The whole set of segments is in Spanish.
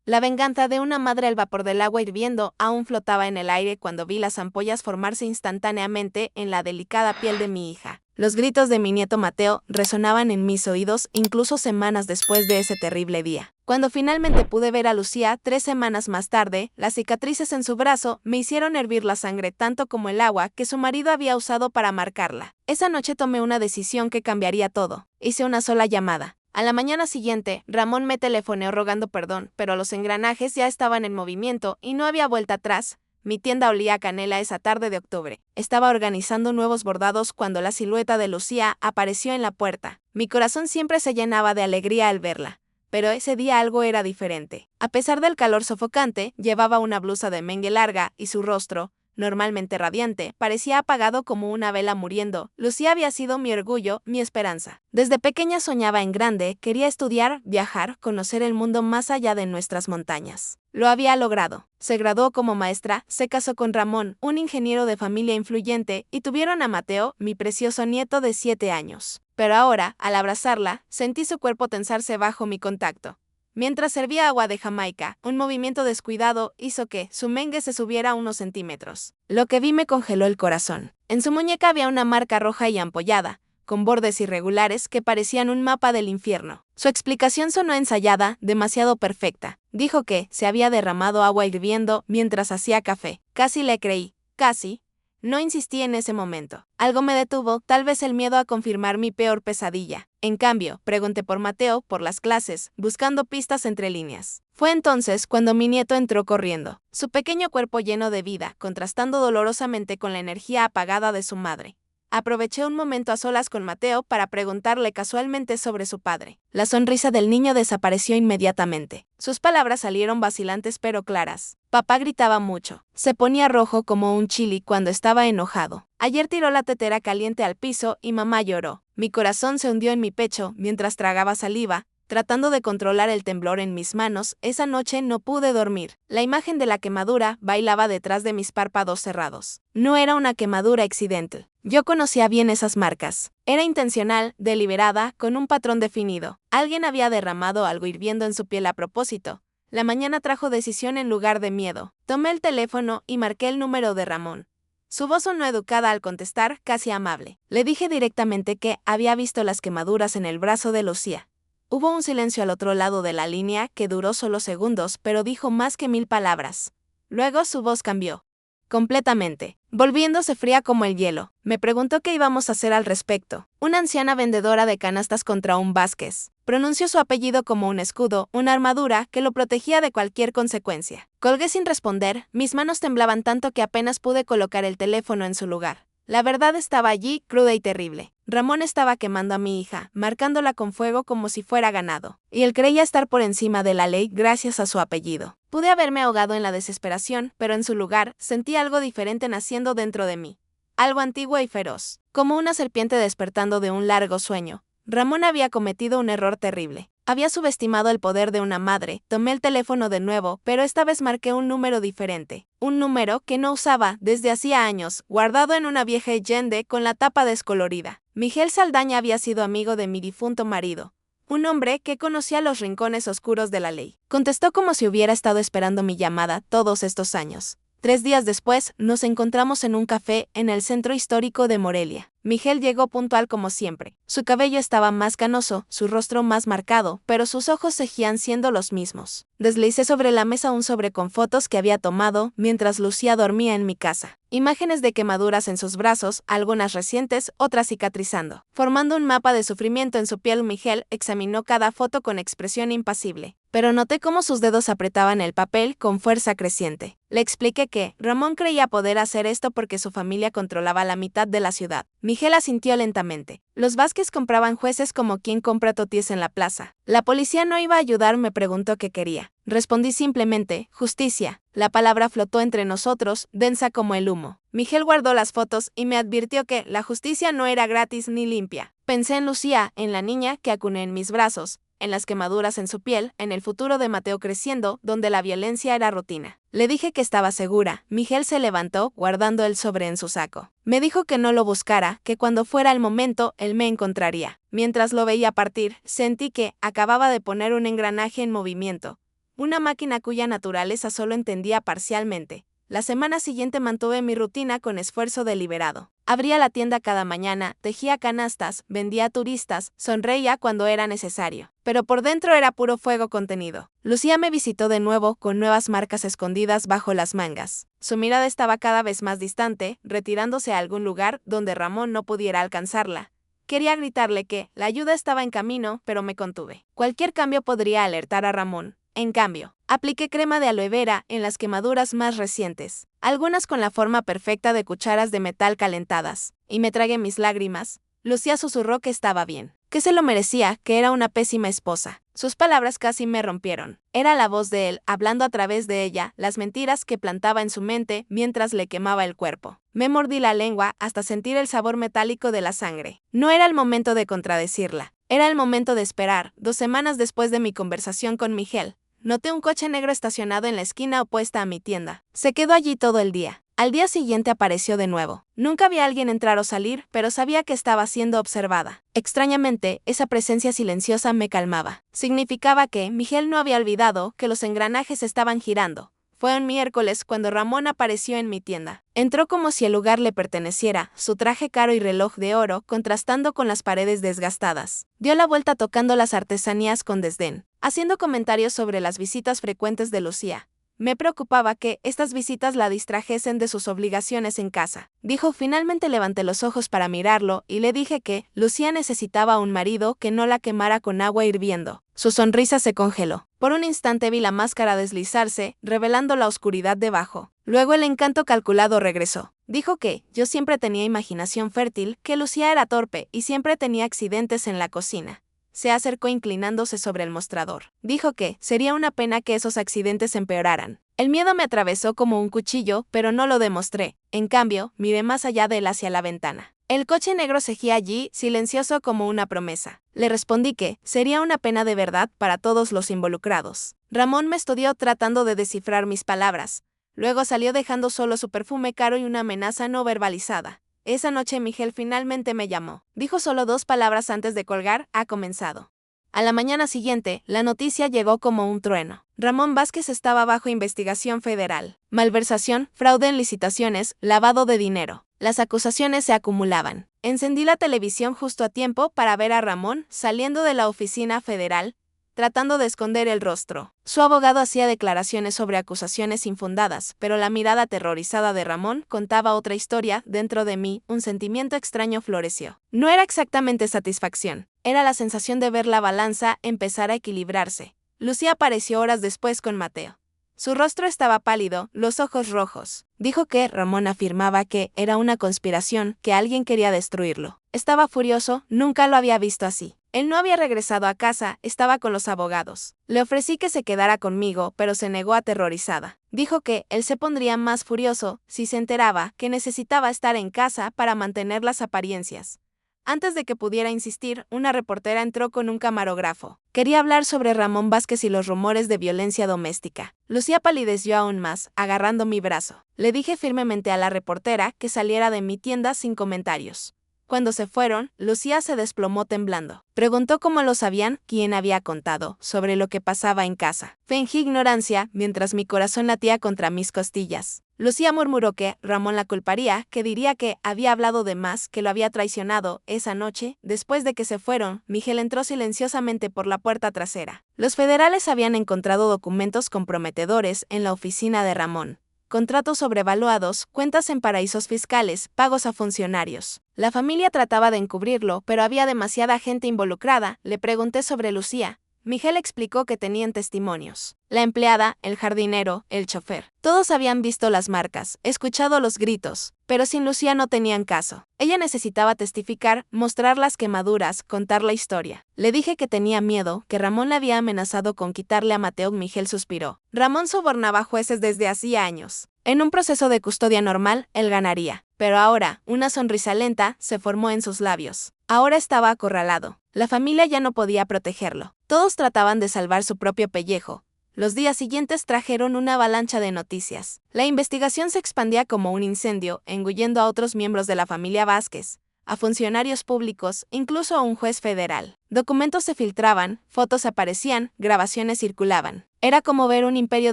La venganza de una madre. El vapor del agua hirviendo aún flotaba en el aire cuando vi las ampollas formarse instantáneamente en la delicada piel de mi hija. Los gritos de mi nieto Mateo resonaban en mis oídos incluso semanas después de ese terrible día. Cuando finalmente pude ver a Lucía 3 semanas más tarde, las cicatrices en su brazo me hicieron hervir la sangre tanto como el agua que su marido había usado para marcarla. Esa noche tomé una decisión que cambiaría todo. Hice una sola llamada. A la mañana siguiente, Ramón me telefoneó rogando perdón, pero los engranajes ya estaban en movimiento y no había vuelta atrás. Mi tienda olía a canela esa tarde de octubre. Estaba organizando nuevos bordados cuando la silueta de Lucía apareció en la puerta. Mi corazón siempre se llenaba de alegría al verla, pero ese día algo era diferente. A pesar del calor sofocante, llevaba una blusa de mengue larga y su rostro, normalmente radiante, parecía apagado como una vela muriendo. Lucía había sido mi orgullo, mi esperanza. Desde pequeña soñaba en grande, quería estudiar, viajar, conocer el mundo más allá de nuestras montañas. Lo había logrado. Se graduó como maestra, se casó con Ramón, un ingeniero de familia influyente, y tuvieron a Mateo, mi precioso nieto de 7 años. Pero ahora, al abrazarla, sentí su cuerpo tensarse bajo mi contacto. Mientras servía agua de Jamaica, un movimiento descuidado hizo que su mengue se subiera unos centímetros. Lo que vi me congeló el corazón. En su muñeca había una marca roja y ampollada, con bordes irregulares que parecían un mapa del infierno. Su explicación sonó ensayada, demasiado perfecta. Dijo que se había derramado agua hirviendo mientras hacía café. Casi le creí. Casi. No insistí en ese momento. Algo me detuvo, tal vez el miedo a confirmar mi peor pesadilla. En cambio, pregunté por Mateo, por las clases, buscando pistas entre líneas. Fue entonces cuando mi nieto entró corriendo, su pequeño cuerpo lleno de vida, contrastando dolorosamente con la energía apagada de su madre. Aproveché un momento a solas con Mateo para preguntarle casualmente sobre su padre. La sonrisa del niño desapareció inmediatamente. Sus palabras salieron vacilantes pero claras. Papá gritaba mucho. Se ponía rojo como un chili cuando estaba enojado. Ayer tiró la tetera caliente al piso y mamá lloró. Mi corazón se hundió en mi pecho mientras tragaba saliva, tratando de controlar el temblor en mis manos. Esa noche no pude dormir. La imagen de la quemadura bailaba detrás de mis párpados cerrados. No era una quemadura accidental. Yo conocía bien esas marcas. Era intencional, deliberada, con un patrón definido. Alguien había derramado algo hirviendo en su piel a propósito. La mañana trajo decisión en lugar de miedo. Tomé el teléfono y marqué el número de Ramón. Su voz sonó educada al contestar, casi amable. Le dije directamente que había visto las quemaduras en el brazo de Lucía. Hubo un silencio al otro lado de la línea que duró solo segundos, pero dijo más que 1000 palabras. Luego su voz cambió. Completamente, volviéndose fría como el hielo. Me preguntó qué íbamos a hacer al respecto. Una anciana vendedora de canastas contra un Vázquez. Pronunció su apellido como un escudo, una armadura que lo protegía de cualquier consecuencia. Colgué sin responder, mis manos temblaban tanto que apenas pude colocar el teléfono en su lugar. La verdad estaba allí, cruda y terrible. Ramón estaba quemando a mi hija, marcándola con fuego como si fuera ganado. Y él creía estar por encima de la ley gracias a su apellido. Pude haberme ahogado en la desesperación, pero en su lugar, sentí algo diferente naciendo dentro de mí. Algo antiguo y feroz, como una serpiente despertando de un largo sueño. Ramón había cometido un error terrible. Había subestimado el poder de una madre. Tomé el teléfono de nuevo, pero esta vez marqué un número diferente. Un número que no usaba desde hacía años, guardado en una vieja Allende con la tapa descolorida. Miguel Saldaña había sido amigo de mi difunto marido. Un hombre que conocía los rincones oscuros de la ley. Contestó como si hubiera estado esperando mi llamada todos estos años. 3 días después, nos encontramos en un café en el centro histórico de Morelia. Miguel llegó puntual como siempre. Su cabello estaba más canoso, su rostro más marcado, pero sus ojos seguían siendo los mismos. Deslicé sobre la mesa un sobre con fotos que había tomado mientras Lucía dormía en mi casa. Imágenes de quemaduras en sus brazos, algunas recientes, otras cicatrizando. Formando un mapa de sufrimiento en su piel, Miguel examinó cada foto con expresión impasible. Pero noté cómo sus dedos apretaban el papel con fuerza creciente. Le expliqué que Ramón creía poder hacer esto porque su familia controlaba la mitad de la ciudad. Miguel asintió lentamente. Los Vázquez compraban jueces como quien compra toties en la plaza. La policía no iba a ayudar, me preguntó qué quería. Respondí simplemente, justicia. La palabra flotó entre nosotros, densa como el humo. Miguel guardó las fotos y me advirtió que la justicia no era gratis ni limpia. Pensé en Lucía, en la niña que acuné en mis brazos, en las quemaduras en su piel, en el futuro de Mateo creciendo, donde la violencia era rutina. Le dije que estaba segura. Miguel se levantó, guardando el sobre en su saco. Me dijo que no lo buscara, que cuando fuera el momento, él me encontraría. Mientras lo veía partir, sentí que acababa de poner un engranaje en movimiento. una máquina cuya naturaleza solo entendía parcialmente. La semana siguiente mantuve mi rutina con esfuerzo deliberado. Abría la tienda cada mañana, tejía canastas, vendía a turistas, sonreía cuando era necesario. Pero por dentro era puro fuego contenido. Lucía me visitó de nuevo con nuevas marcas escondidas bajo las mangas. Su mirada estaba cada vez más distante, retirándose a algún lugar donde Ramón no pudiera alcanzarla. Quería gritarle que la ayuda estaba en camino, pero me contuve. Cualquier cambio podría alertar a Ramón. En cambio, apliqué crema de aloe vera en las quemaduras más recientes, algunas con la forma perfecta de cucharas de metal calentadas, y me tragué mis lágrimas. Lucía susurró que estaba bien, que se lo merecía, que era una pésima esposa. Sus palabras casi me rompieron. Era la voz de él, hablando a través de ella, las mentiras que plantaba en su mente mientras le quemaba el cuerpo. Me mordí la lengua hasta sentir el sabor metálico de la sangre. No era el momento de contradecirla. Era el momento de esperar. 2 semanas después de mi conversación con Miguel, noté un coche negro estacionado en la esquina opuesta a mi tienda. Se quedó allí todo el día. Al día siguiente apareció de nuevo. Nunca vi a alguien entrar o salir, pero sabía que estaba siendo observada. Extrañamente, esa presencia silenciosa me calmaba. Significaba que Miguel no había olvidado que los engranajes estaban girando. Fue un miércoles cuando Ramón apareció en mi tienda. Entró como si el lugar le perteneciera, su traje caro y reloj de oro contrastando con las paredes desgastadas. Dio la vuelta tocando las artesanías con desdén, haciendo comentarios sobre las visitas frecuentes de Lucía. Me preocupaba que estas visitas la distrajesen de sus obligaciones en casa. Dijo, finalmente levanté los ojos para mirarlo y le dije que Lucía necesitaba un marido que no la quemara con agua hirviendo. Su sonrisa se congeló. Por un instante vi la máscara deslizarse, revelando la oscuridad debajo. Luego el encanto calculado regresó. Dijo que yo siempre tenía imaginación fértil, que Lucía era torpe y siempre tenía accidentes en la cocina. Se acercó inclinándose sobre el mostrador. Dijo que sería una pena que esos accidentes empeoraran. El miedo me atravesó como un cuchillo, pero no lo demostré. En cambio, miré más allá de él hacia la ventana. El coche negro seguía allí, silencioso como una promesa. Le respondí que sería una pena de verdad para todos los involucrados. Ramón me estudió tratando de descifrar mis palabras. Luego salió dejando solo su perfume caro y una amenaza no verbalizada. Esa noche Miguel finalmente me llamó. Dijo solo 2 palabras antes de colgar, ha comenzado. A la mañana siguiente, la noticia llegó como un trueno. Ramón Vázquez estaba bajo investigación federal. Malversación, fraude en licitaciones, lavado de dinero. Las acusaciones se acumulaban. Encendí la televisión justo a tiempo para ver a Ramón saliendo de la oficina federal, tratando de esconder el rostro. Su abogado hacía declaraciones sobre acusaciones infundadas, pero la mirada aterrorizada de Ramón contaba otra historia. Dentro de mí, un sentimiento extraño floreció. No era exactamente satisfacción, era la sensación de ver la balanza empezar a equilibrarse. Lucía apareció horas después con Mateo. Su rostro estaba pálido, los ojos rojos. Dijo que Ramón afirmaba que era una conspiración, que alguien quería destruirlo. Estaba furioso, nunca lo había visto así. Él no había regresado a casa, estaba con los abogados. Le ofrecí que se quedara conmigo, pero se negó aterrorizada. Dijo que él se pondría más furioso si se enteraba que necesitaba estar en casa para mantener las apariencias. Antes de que pudiera insistir, una reportera entró con un camarógrafo. Quería hablar sobre Ramón Vázquez y los rumores de violencia doméstica. Lucía palideció aún más, agarrando mi brazo. Le dije firmemente a la reportera que saliera de mi tienda sin comentarios. Cuando se fueron, Lucía se desplomó temblando. Preguntó cómo lo sabían, quién había contado, sobre lo que pasaba en casa. Fingí ignorancia, mientras mi corazón latía contra mis costillas. Lucía murmuró que Ramón la culparía, que diría que había hablado de más, que lo había traicionado. Esa noche, después de que se fueron, Miguel entró silenciosamente por la puerta trasera. Los federales habían encontrado documentos comprometedores en la oficina de Ramón. Contratos sobrevaluados, cuentas en paraísos fiscales, pagos a funcionarios. La familia trataba de encubrirlo, pero había demasiada gente involucrada. Le pregunté sobre Lucía. Miguel explicó que tenían testimonios. La empleada, el jardinero, el chofer. Todos habían visto las marcas, escuchado los gritos, pero sin Lucía no tenían caso. Ella necesitaba testificar, mostrar las quemaduras, contar la historia. Le dije que tenía miedo, que Ramón le había amenazado con quitarle a Mateo. Miguel suspiró. Ramón sobornaba jueces desde hacía años. En un proceso de custodia normal, él ganaría. Pero ahora, una sonrisa lenta se formó en sus labios. Ahora estaba acorralado. La familia ya no podía protegerlo. Todos trataban de salvar su propio pellejo. Los días siguientes trajeron una avalancha de noticias. La investigación se expandía como un incendio, engullendo a otros miembros de la familia Vázquez. a funcionarios públicos, incluso a un juez federal. Documentos se filtraban, fotos aparecían, grabaciones circulaban. Era como ver un imperio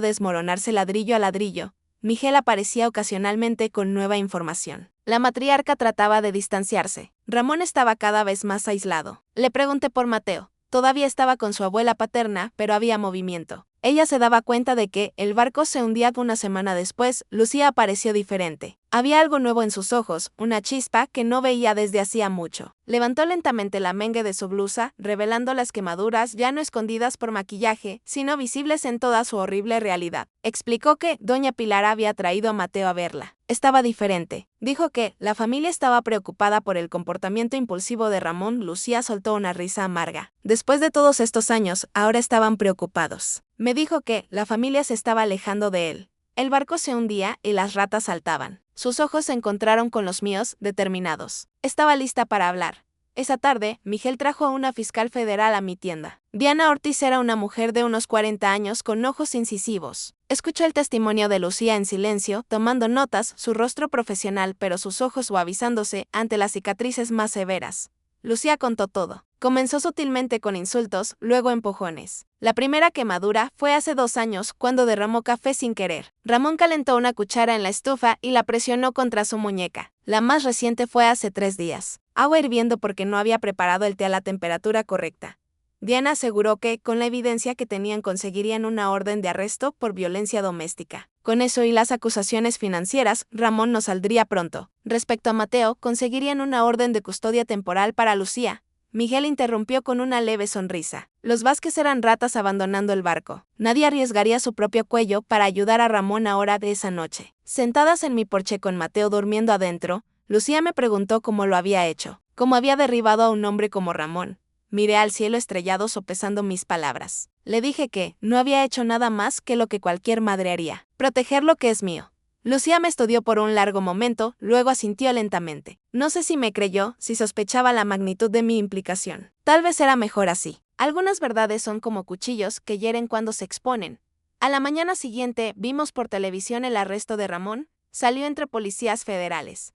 desmoronarse ladrillo a ladrillo. Miguel aparecía ocasionalmente con nueva información. La matriarca trataba de distanciarse. Ramón estaba cada vez más aislado. Le pregunté por Mateo. Todavía estaba con su abuela paterna, pero había movimiento. Ella se daba cuenta de que el barco se hundía. Una semana después, Lucía apareció diferente. Había algo nuevo en sus ojos, una chispa que no veía desde hacía mucho. Levantó lentamente la mengue de su blusa, revelando las quemaduras ya no escondidas por maquillaje, sino visibles en toda su horrible realidad. Explicó que doña Pilar había traído a Mateo a verla. Estaba diferente. Dijo que la familia estaba preocupada por el comportamiento impulsivo de Ramón. Lucía soltó una risa amarga. Después de todos estos años, ahora estaban preocupados. Me dijo que la familia se estaba alejando de él. El barco se hundía y las ratas saltaban. Sus ojos se encontraron con los míos, determinados. Estaba lista para hablar. Esa tarde, Miguel trajo a una fiscal federal a mi tienda. Diana Ortiz era una mujer de unos 40 años con ojos incisivos. Escuchó el testimonio de Lucía en silencio, tomando notas, su rostro profesional pero sus ojos suavizándose ante las cicatrices más severas. Lucía contó todo. Comenzó sutilmente con insultos, luego empujones. La primera quemadura fue hace 2 años, cuando derramó café sin querer. Ramón calentó una cuchara en la estufa y la presionó contra su muñeca. La más reciente fue hace 3 días. Agua hirviendo porque no había preparado el té a la temperatura correcta. Diana aseguró que, con la evidencia que tenían, conseguirían una orden de arresto por violencia doméstica. Con eso y las acusaciones financieras, Ramón no saldría pronto. Respecto a Mateo, conseguirían una orden de custodia temporal para Lucía. Miguel interrumpió con una leve sonrisa. Los Vázquez eran ratas abandonando el barco. Nadie arriesgaría su propio cuello para ayudar a Ramón ahora de esa noche. Sentadas en mi porche con Mateo durmiendo adentro, Lucía me preguntó cómo lo había hecho, cómo había derribado a un hombre como Ramón. Miré al cielo estrellado sopesando mis palabras. Le dije que no había hecho nada más que lo que cualquier madre haría: proteger lo que es mío. Lucía me estudió por un largo momento, luego asintió lentamente. No sé si me creyó, si sospechaba la magnitud de mi implicación. Tal vez era mejor así. Algunas verdades son como cuchillos que hieren cuando se exponen. A la mañana siguiente vimos por televisión el arresto de Ramón. Salió entre policías federales,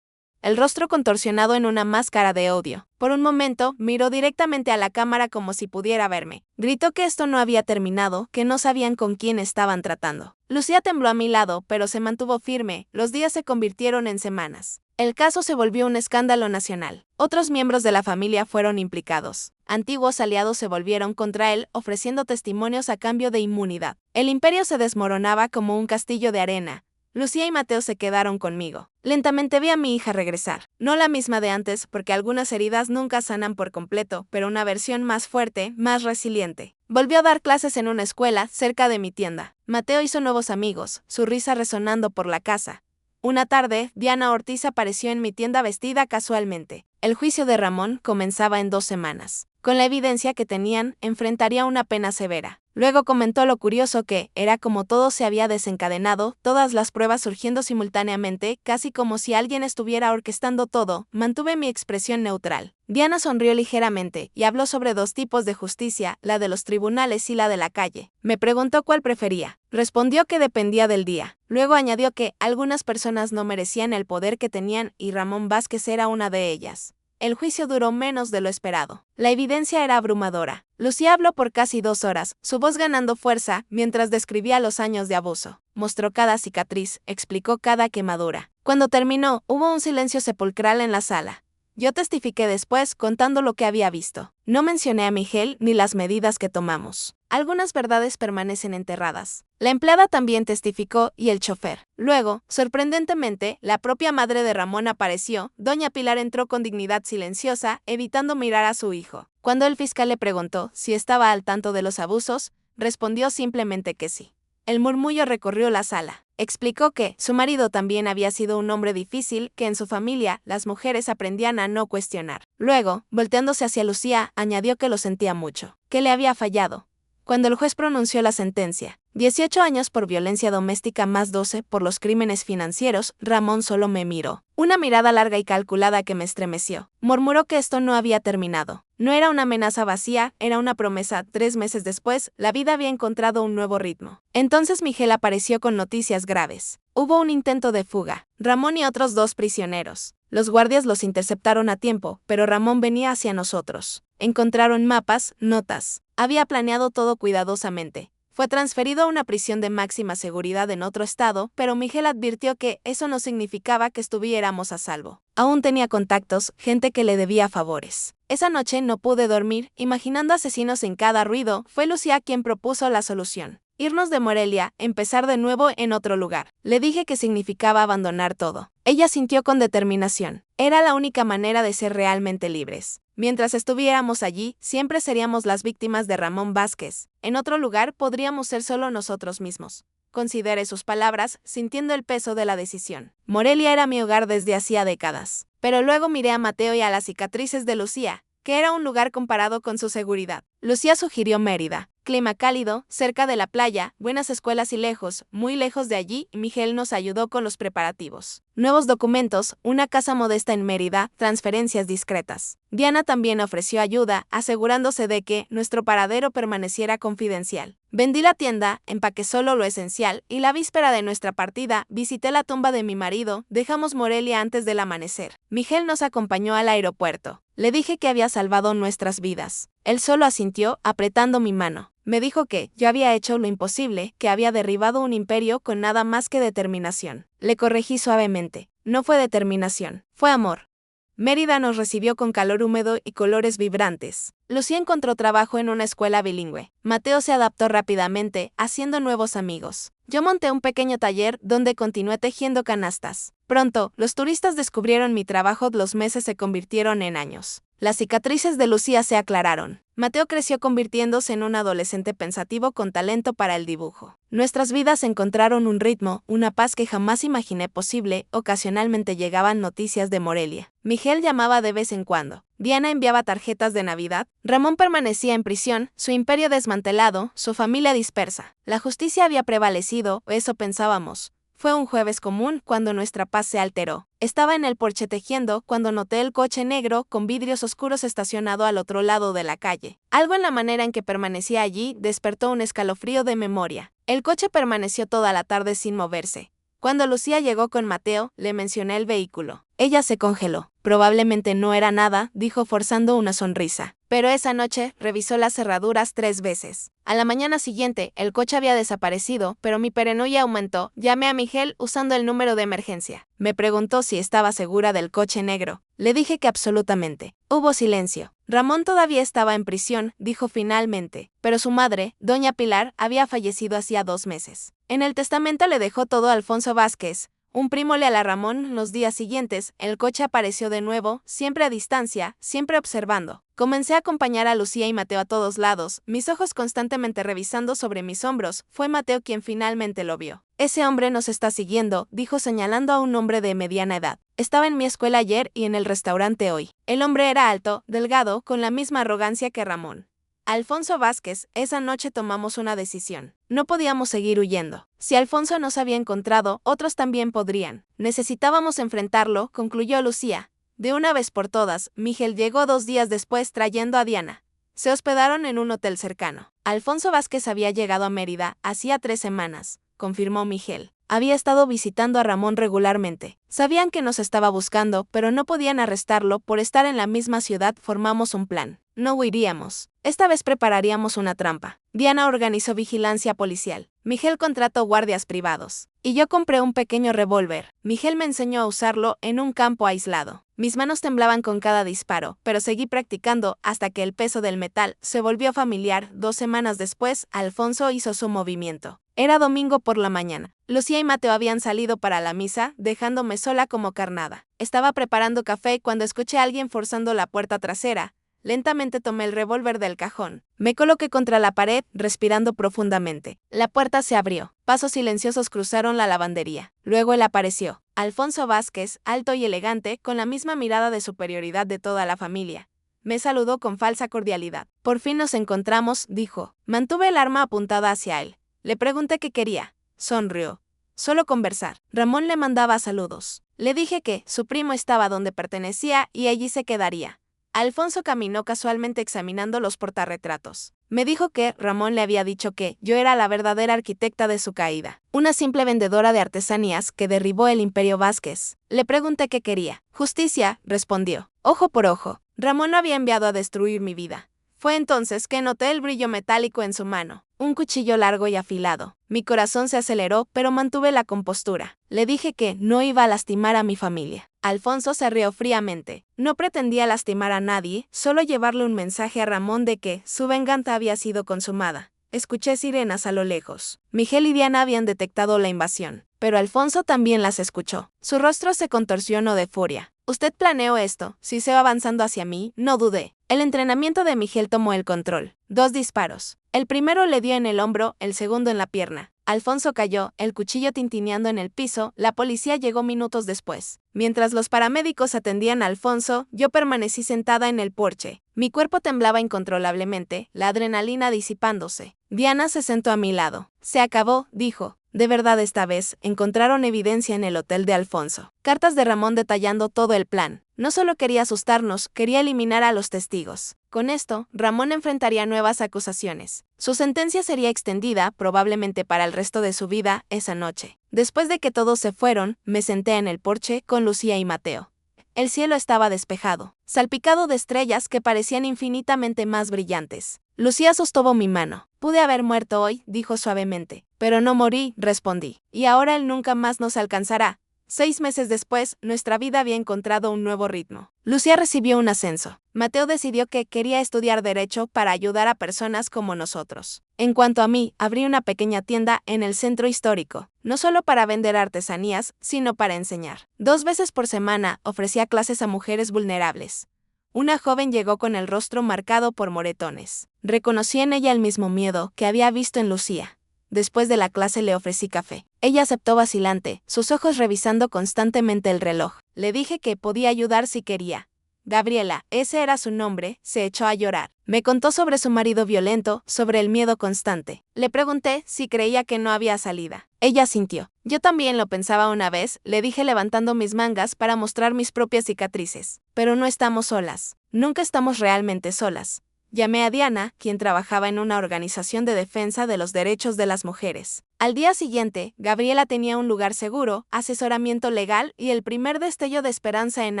el rostro contorsionado en una máscara de odio. Por un momento, miró directamente a la cámara como si pudiera verme. Gritó que esto no había terminado, que no sabían con quién estaban tratando. Lucía tembló a mi lado, pero se mantuvo firme. Los días se convirtieron en semanas. El caso se volvió un escándalo nacional. Otros miembros de la familia fueron implicados. Antiguos aliados se volvieron contra él, ofreciendo testimonios a cambio de inmunidad. El imperio se desmoronaba como un castillo de arena. Lucía y Mateo se quedaron conmigo. Lentamente vi a mi hija regresar. No la misma de antes, porque algunas heridas nunca sanan por completo, pero una versión más fuerte, más resiliente. Volvió a dar clases en una escuela cerca de mi tienda. Mateo hizo nuevos amigos, su risa resonando por la casa. Una tarde, Diana Ortiz apareció en mi tienda vestida casualmente. El juicio de Ramón comenzaba en 2 semanas. Con la evidencia que tenían, enfrentaría una pena severa. Luego comentó lo curioso que era como todo se había desencadenado, todas las pruebas surgiendo simultáneamente, casi como si alguien estuviera orquestando todo. Mantuve mi expresión neutral. Diana sonrió ligeramente y habló sobre 2 tipos de justicia, la de los tribunales y la de la calle. Me preguntó cuál prefería. Respondió que dependía del día. Luego añadió que algunas personas no merecían el poder que tenían y Ramón Vázquez era una de ellas. El juicio duró menos de lo esperado. La evidencia era abrumadora. Lucía habló por casi 2 horas, su voz ganando fuerza mientras describía los años de abuso. Mostró cada cicatriz, explicó cada quemadura. Cuando terminó, hubo un silencio sepulcral en la sala. Yo testifiqué después contando lo que había visto. No mencioné a Miguel ni las medidas que tomamos. Algunas verdades permanecen enterradas. La empleada también testificó y el chofer. Luego, sorprendentemente, la propia madre de Ramón apareció. Doña Pilar entró con dignidad silenciosa, evitando mirar a su hijo. Cuando el fiscal le preguntó si estaba al tanto de los abusos, respondió simplemente que sí. El murmullo recorrió la sala. Explicó que su marido también había sido un hombre difícil, que en su familia las mujeres aprendían a no cuestionar. Luego, volteándose hacia Lucía, añadió que lo sentía mucho, que le había fallado. Cuando el juez pronunció la sentencia, 18 años por violencia doméstica más 12 por los crímenes financieros, Ramón solo me miró. Una mirada larga y calculada que me estremeció. Murmuró que esto no había terminado. No era una amenaza vacía, era una promesa. 3 meses después, la vida había encontrado un nuevo ritmo. Entonces Miguel apareció con noticias graves. Hubo un intento de fuga. Ramón y otros 2 prisioneros. Los guardias los interceptaron a tiempo, pero Ramón venía hacia nosotros. Encontraron mapas, notas. Había planeado todo cuidadosamente. Fue transferido a una prisión de máxima seguridad en otro estado, pero Miguel advirtió que eso no significaba que estuviéramos a salvo. Aún tenía contactos, gente que le debía favores. Esa noche no pude dormir, imaginando asesinos en cada ruido. Fue Lucía quien propuso la solución. Irnos de Morelia, empezar de nuevo en otro lugar. Le dije que significaba abandonar todo. Ella sintió con determinación. Era la única manera de ser realmente libres. Mientras estuviéramos allí, siempre seríamos las víctimas de Ramón Vázquez. En otro lugar podríamos ser solo nosotros mismos. Consideré sus palabras, sintiendo el peso de la decisión. Morelia era mi hogar desde hacía décadas. Pero luego miré a Mateo y a las cicatrices de Lucía, que era un lugar comparado con su seguridad. Lucía sugirió Mérida. Clima cálido, cerca de la playa, buenas escuelas y lejos, muy lejos de allí, Miguel nos ayudó con los preparativos. Nuevos documentos, una casa modesta en Mérida, transferencias discretas. Diana también ofreció ayuda, asegurándose de que nuestro paradero permaneciera confidencial. Vendí la tienda, empaqué solo lo esencial, y la víspera de nuestra partida, visité la tumba de mi marido, dejamos Morelia antes del amanecer. Miguel nos acompañó al aeropuerto. Le dije que había salvado nuestras vidas. Él solo asintió, apretando mi mano. Me dijo que yo había hecho lo imposible, que había derribado un imperio con nada más que determinación. Le corregí suavemente. No fue determinación, fue amor. Mérida nos recibió con calor húmedo y colores vibrantes. Lucía encontró trabajo en una escuela bilingüe. Mateo se adaptó rápidamente, haciendo nuevos amigos. Yo monté un pequeño taller donde continué tejiendo canastas. Pronto, los turistas descubrieron mi trabajo, los meses se convirtieron en años. Las cicatrices de Lucía se aclararon. Mateo creció convirtiéndose en un adolescente pensativo con talento para el dibujo. Nuestras vidas encontraron un ritmo, una paz que jamás imaginé posible. Ocasionalmente llegaban noticias de Morelia. Miguel llamaba de vez en cuando. Diana enviaba tarjetas de Navidad. Ramón permanecía en prisión, su imperio desmantelado, su familia dispersa. La justicia había prevalecido, eso pensábamos. Fue un jueves común cuando nuestra paz se alteró. Estaba en el porche tejiendo cuando noté el coche negro con vidrios oscuros estacionado al otro lado de la calle. Algo en la manera en que permanecía allí despertó un escalofrío de memoria. El coche permaneció toda la tarde sin moverse. Cuando Lucía llegó con Mateo, le mencioné el vehículo. Ella se congeló. Probablemente no era nada, dijo forzando una sonrisa. Pero esa noche revisó las cerraduras 3 veces. A la mañana siguiente, el coche había desaparecido, pero mi paranoia aumentó. Llamé a Miguel usando el número de emergencia. Me preguntó si estaba segura del coche negro. Le dije que absolutamente. Hubo silencio. Ramón todavía estaba en prisión, dijo finalmente, pero su madre, doña Pilar, había fallecido hacía 2 meses. En el testamento le dejó todo a Alfonso Vázquez, un primo leal a Ramón. Los días siguientes, el coche apareció de nuevo, siempre a distancia, siempre observando. Comencé a acompañar a Lucía y Mateo a todos lados, mis ojos constantemente revisando sobre mis hombros. Fue Mateo quien finalmente lo vio. Ese hombre nos está siguiendo, dijo señalando a un hombre de mediana edad. Estaba en mi escuela ayer y en el restaurante hoy. El hombre era alto, delgado, con la misma arrogancia que Ramón. Alfonso Vázquez, esa noche tomamos una decisión. No podíamos seguir huyendo. Si Alfonso nos había encontrado, otros también podrían. Necesitábamos enfrentarlo, concluyó Lucía. De una vez por todas, Miguel llegó 2 días después trayendo a Diana. Se hospedaron en un hotel cercano. Alfonso Vázquez había llegado a Mérida hacía 3 semanas, confirmó Miguel. Había estado visitando a Ramón regularmente. Sabían que nos estaba buscando, pero no podían arrestarlo por estar en la misma ciudad. Formamos un plan. No huiríamos. Esta vez prepararíamos una trampa. Diana organizó vigilancia policial. Miguel contrató guardias privados. Y yo compré un pequeño revólver. Miguel me enseñó a usarlo en un campo aislado. Mis manos temblaban con cada disparo, pero seguí practicando hasta que el peso del metal se volvió familiar. 2 semanas después, Alfonso hizo su movimiento. Era domingo por la mañana. Lucía y Mateo habían salido para la misa, dejándome sola como carnada. Estaba preparando café cuando escuché a alguien forzando la puerta trasera. Lentamente tomé el revólver del cajón. Me coloqué contra la pared, respirando profundamente. La puerta se abrió. Pasos silenciosos cruzaron la lavandería. Luego él apareció. Alfonso Vázquez, alto y elegante, con la misma mirada de superioridad de toda la familia. Me saludó con falsa cordialidad. Por fin nos encontramos, dijo. Mantuve el arma apuntada hacia él. Le pregunté qué quería. Sonrió. Solo conversar. Ramón le mandaba saludos. Le dije que su primo estaba donde pertenecía y allí se quedaría. Alfonso caminó casualmente examinando los portarretratos. Me dijo que Ramón le había dicho que yo era la verdadera arquitecta de su caída, una simple vendedora de artesanías que derribó el Imperio Vázquez. Le pregunté qué quería. Justicia, respondió. Ojo por ojo. Ramón lo había enviado a destruir mi vida. Fue entonces que noté el brillo metálico en su mano, un cuchillo largo y afilado. Mi corazón se aceleró, pero mantuve la compostura. Le dije que no iba a lastimar a mi familia. Alfonso se rió fríamente. No pretendía lastimar a nadie, solo llevarle un mensaje a Ramón de que su venganza había sido consumada. Escuché sirenas a lo lejos. Miguel y Diana habían detectado la invasión, pero Alfonso también las escuchó. Su rostro se contorsionó de furia. Usted planeó esto. Si se va avanzando hacia mí, no dudé. El entrenamiento de Miguel tomó el control. 2 disparos. El primero le dio en el hombro, el segundo en la pierna. Alfonso cayó, el cuchillo tintineando en el piso. La policía llegó minutos después. Mientras los paramédicos atendían a Alfonso, yo permanecí sentada en el porche. Mi cuerpo temblaba incontrolablemente, la adrenalina disipándose. Diana se sentó a mi lado. Se acabó, dijo. De verdad esta vez, encontraron evidencia en el hotel de Alfonso. Cartas de Ramón detallando todo el plan. No solo quería asustarnos, quería eliminar a los testigos. Con esto, Ramón enfrentaría nuevas acusaciones. Su sentencia sería extendida, probablemente para el resto de su vida, esa noche. Después de que todos se fueron, me senté en el porche con Lucía y Mateo. El cielo estaba despejado, salpicado de estrellas que parecían infinitamente más brillantes. Lucía sostuvo mi mano. Pude haber muerto hoy, dijo suavemente. Pero no morí, respondí. Y ahora él nunca más nos alcanzará. 6 meses después, nuestra vida había encontrado un nuevo ritmo. Lucía recibió un ascenso. Mateo decidió que quería estudiar Derecho para ayudar a personas como nosotros. En cuanto a mí, abrí una pequeña tienda en el centro histórico, no solo para vender artesanías, sino para enseñar. 2 veces por semana ofrecía clases a mujeres vulnerables. Una joven llegó con el rostro marcado por moretones. Reconocí en ella el mismo miedo que había visto en Lucía. Después de la clase le ofrecí café. Ella aceptó vacilante, sus ojos revisando constantemente el reloj. Le dije que podía ayudar si quería. Gabriela, ese era su nombre, se echó a llorar. Me contó sobre su marido violento, sobre el miedo constante. Le pregunté si creía que no había salida. Ella asintió. Yo también lo pensaba una vez, le dije levantando mis mangas para mostrar mis propias cicatrices. Pero no estamos solas. Nunca estamos realmente solas. Llamé a Diana, quien trabajaba en una organización de defensa de los derechos de las mujeres. Al día siguiente, Gabriela tenía un lugar seguro, asesoramiento legal y el primer destello de esperanza en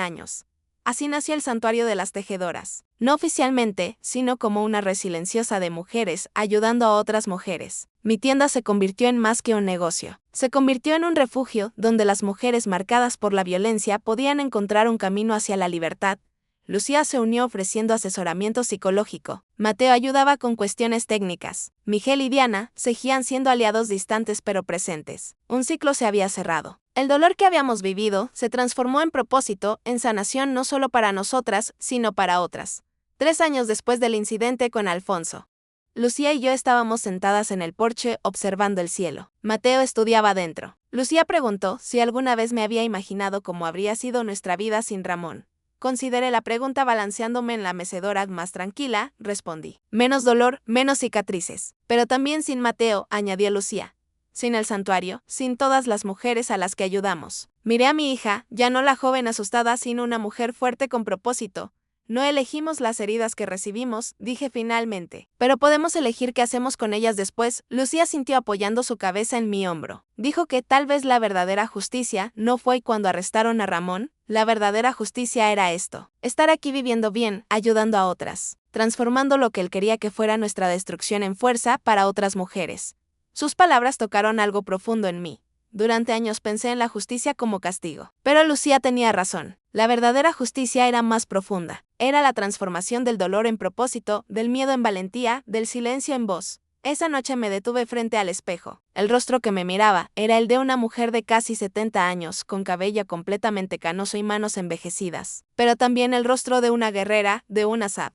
años. Así nació el Santuario de las Tejedoras. No oficialmente, sino como una red silenciosa de mujeres ayudando a otras mujeres. Mi tienda se convirtió en más que un negocio. Se convirtió en un refugio donde las mujeres marcadas por la violencia podían encontrar un camino hacia la libertad. Lucía se unió ofreciendo asesoramiento psicológico. Mateo ayudaba con cuestiones técnicas. Miguel y Diana seguían siendo aliados distantes pero presentes. Un ciclo se había cerrado. El dolor que habíamos vivido se transformó en propósito, en sanación no solo para nosotras, sino para otras. 3 años después del incidente con Alfonso, Lucía y yo estábamos sentadas en el porche observando el cielo. Mateo estudiaba dentro. Lucía preguntó si alguna vez me había imaginado cómo habría sido nuestra vida sin Ramón. Consideré la pregunta balanceándome en la mecedora más tranquila, respondí. Menos dolor, menos cicatrices. Pero también sin Mateo, añadió Lucía. Sin el santuario, sin todas las mujeres a las que ayudamos. Miré a mi hija, ya no la joven asustada, sino una mujer fuerte con propósito. No elegimos las heridas que recibimos, dije finalmente. Pero podemos elegir qué hacemos con ellas después. Lucía sintió apoyando su cabeza en mi hombro. Dijo que tal vez la verdadera justicia no fue cuando arrestaron a Ramón. La verdadera justicia era esto. Estar aquí viviendo bien, ayudando a otras. Transformando lo que él quería que fuera nuestra destrucción en fuerza para otras mujeres. Sus palabras tocaron algo profundo en mí. Durante años pensé en la justicia como castigo. Pero Lucía tenía razón. La verdadera justicia era más profunda. Era la transformación del dolor en propósito, del miedo en valentía, del silencio en voz. Esa noche me detuve frente al espejo. El rostro que me miraba era el de una mujer de casi 70 años, con cabello completamente canoso y manos envejecidas. Pero también el rostro de una guerrera, de una sab.